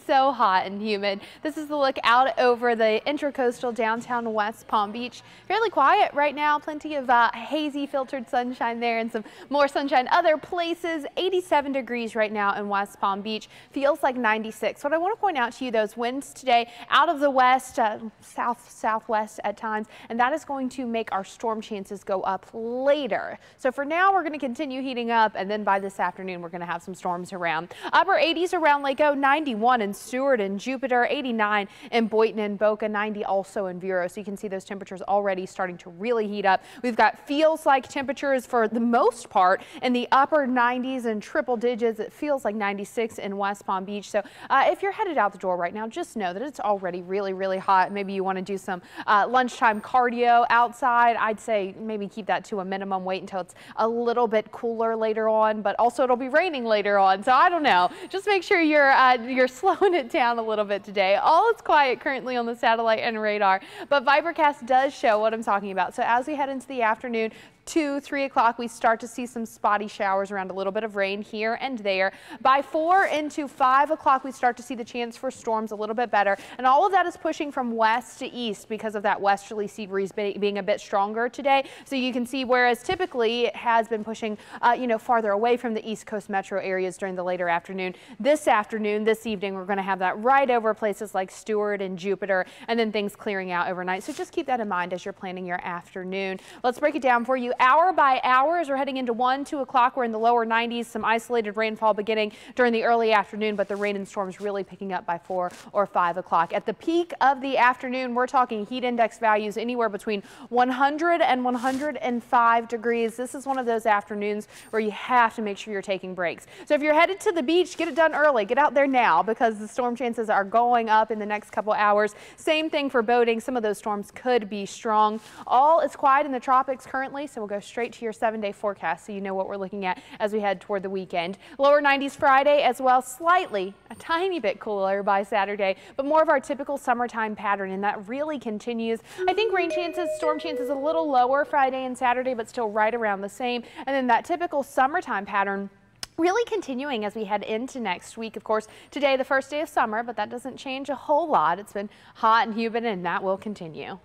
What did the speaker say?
so hot and humid. This is the look out over the intracoastal downtown West Palm Beach. Fairly quiet right now. Plenty of hazy filtered sunshine there and some more sunshine other places. 87 degrees right now in West Palm Beach. Feels like 96. What I want to point out to you, those winds today out of the west, southwest at times, and that is going to make our storm chances go up later. So for now, we're going to continue heating up, and then by this afternoon, we're going to have some storms around. Upper 80s around Lake O, 91 in Seward and Jupiter, 89 in Boynton and Boca, 90 also in Vero. So you can see those temperatures already starting to really heat up. We've got feels like temperatures for the most part in the upper 90s and triple digits. It feels like 96 in West Palm Beach. So if you're headed out the door right now, just know that it's already really, really hot. Maybe you want to do some lunchtime cardio outside. I'd say maybe keep that to a minimum. Wait until it's a little bit cooler later on, but also it'll be raining later on. So I don't know. Just make sure you're slowing it down a little bit today. All is quiet currently on the satellite and radar, but Vibercast does show what I'm talking about. So as we head into the afternoon, 2, 3 o'clock, we start to see some spotty showers around, a little bit of rain here and there. By 4 into 5 o'clock, we start to see the chance for storms a little bit better. And all of that is pushing from west to east because of that westerly sea breeze being a bit stronger today. So you can see, whereas typically it has been pushing, farther away from the East Coast metro areas during the later afternoon. This evening, we're going to have that right over places like Seward and Jupiter, and then things clearing out overnight. So just keep that in mind as you're planning your afternoon. Let's break it down for you hour by hour as we're heading into 1, 2 o'clock. We're in the lower 90s, some isolated rainfall beginning during the early afternoon, but the rain and storms really picking up by 4 or 5 o'clock. At the peak of the afternoon, we're talking heat index values anywhere between 100 and 105 degrees. This is one of those afternoons where you have to make sure you're taking breaks. So if you're headed to the beach, get it done early. Get out there now because the storm chances are going up in the next couple hours. Same thing for boating. Some of those storms could be strong. All is quiet in the tropics currently, so we'll go straight to your 7-day forecast so you know what we're looking at as we head toward the weekend. Lower 90s Friday as well, slightly, a tiny bit cooler by Saturday, but more of our typical summertime pattern, and that really continues. I think rain chances, storm chances a little lower Friday and Saturday, but still right around the same. And then that typical summertime pattern really continuing as we head into next week. Of course, today, the first day of summer, but that doesn't change a whole lot. It's been hot and humid, and that will continue.